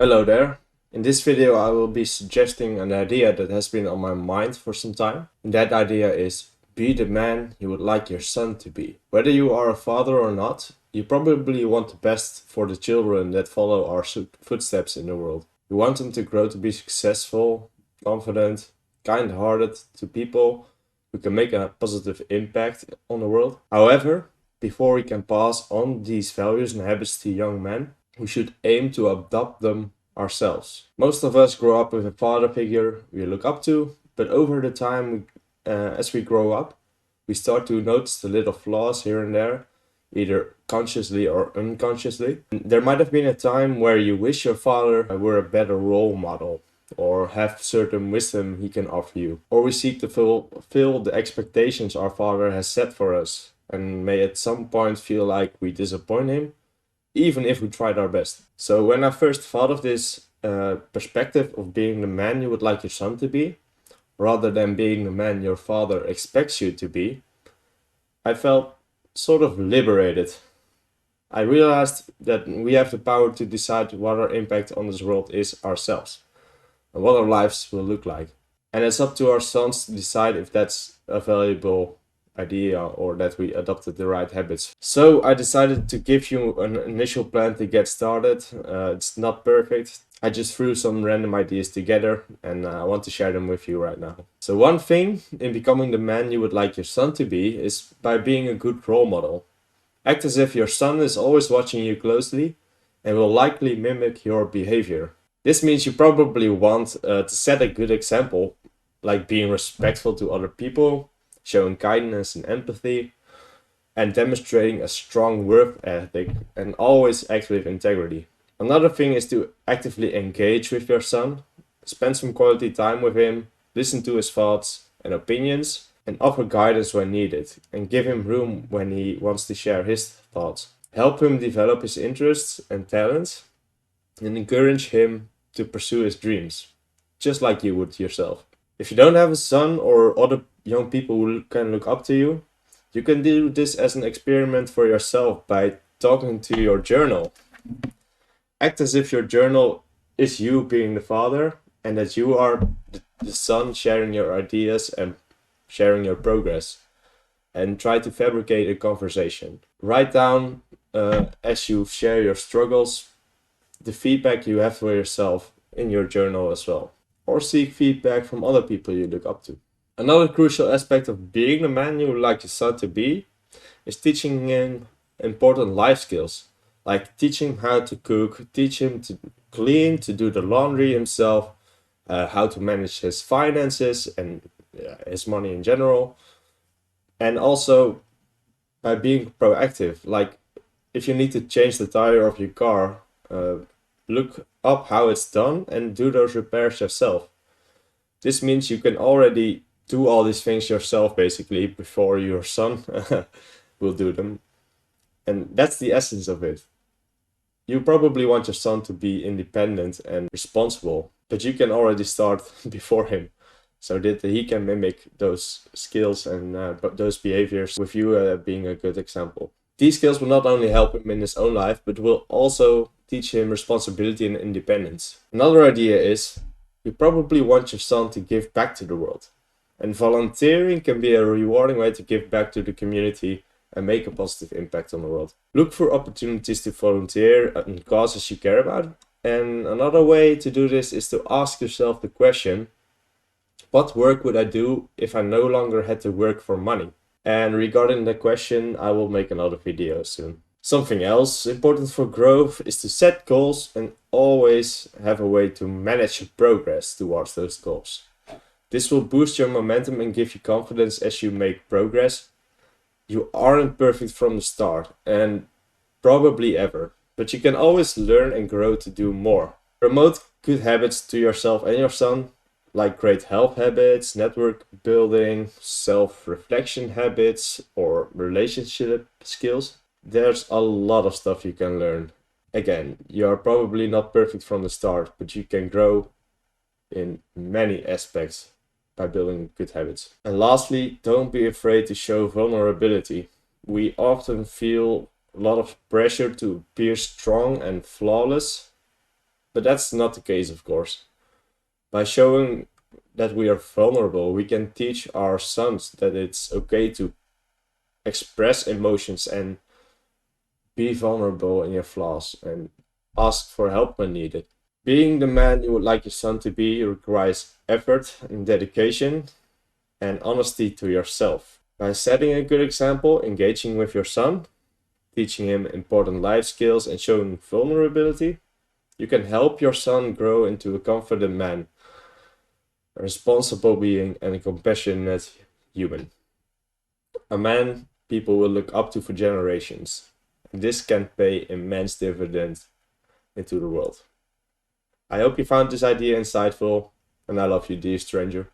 Hello there. In this video I will be suggesting an idea that has been on my mind for some time. And that idea is be the man you would like your son to be. Whether you are a father or not, you probably want the best for the children that follow our footsteps in the world. You want them to grow to be successful, confident, kind-hearted to people who can make a positive impact on the world. However, before we can pass on these values and habits to young men, we should aim to adopt them ourselves. Most of us grow up with a father figure we look up to, but over the time, as we grow up, we start to notice the little flaws here and there, either consciously or unconsciously. There might have been a time where you wish your father were a better role model, or have certain wisdom he can offer you, or we seek to fulfill the expectations our father has set for us, and may at some point feel like we disappoint him, even if we tried our best. So when I first thought of this perspective of being the man you would like your son to be, rather than being the man your father expects you to be, I felt sort of liberated. I realized that we have the power to decide what our impact on this world is ourselves, and what our lives will look like. And it's up to our sons to decide if that's a valuable idea or that we adopted the right habits. So I decided to give you an initial plan to get started. It's not perfect. I just threw some random ideas together and I want to share them with you right now. So one thing in becoming the man you would like your son to be is by being a good role model. Act as if your son is always watching you closely and will likely mimic your behavior. This means you probably want to set a good example, like being respectful to other people, showing kindness and empathy, and demonstrating a strong work ethic, and always act with integrity. Another thing is to actively engage with your son, spend some quality time with him, listen to his thoughts and opinions, and offer guidance when needed, and give him room when he wants to share his thoughts. Help him develop his interests and talents, and encourage him to pursue his dreams, just like you would yourself. If you don't have a son or other young people who can look up to you, you can do this as an experiment for yourself by talking to your journal. Act as if your journal is you being the father and that you are the son sharing your ideas and sharing your progress. And try to fabricate a conversation. Write down as you share your struggles, the feedback you have for yourself in your journal as well. Or seek feedback from other people you look up to. Another crucial aspect of being the man you would like your son to be is teaching him important life skills, like teaching him how to cook, teach him to clean, to do the laundry himself, how to manage his finances and his money in general, and also by being proactive, like if you need to change the tire of your car, look up how it's done and do those repairs yourself. This means you can already do all these things yourself basically before your son will do them. And that's the essence of it. You probably want your son to be independent and responsible, but you can already start before him so that he can mimic those skills and those behaviors with you being a good example. These skills will not only help him in his own life, but will also teach him responsibility and independence. Another idea is you probably want your son to give back to the world. And volunteering can be a rewarding way to give back to the community and make a positive impact on the world. Look for opportunities to volunteer in causes you care about. And another way to do this is to ask yourself the question, what work would I do if I no longer had to work for money? And regarding that question, I will make another video soon. Something else important for growth is to set goals and always have a way to manage your progress towards those goals. This will boost your momentum and give you confidence as you make progress. You aren't perfect from the start, and probably ever, but you can always learn and grow to do more. Promote good habits to yourself and your son, like great health habits, network building, self-reflection habits, or relationship skills. There's a lot of stuff you can learn. Again, you are probably not perfect from the start, but you can grow in many aspects by building good habits. And lastly, don't be afraid to show vulnerability. We often feel a lot of pressure to appear strong and flawless, But that's not the case, of course. By showing that we are vulnerable, we can teach our sons that it's okay to express emotions and be vulnerable in your flaws and ask for help when needed. Being the man you would like your son to be requires effort and dedication and honesty to yourself. By setting a good example, engaging with your son, teaching him important life skills, and showing vulnerability, you can help your son grow into a confident man, a responsible being, and a compassionate human. A man people will look up to for generations. And this can pay immense dividends into the world. I hope you found this idea insightful, and I love you, dear stranger.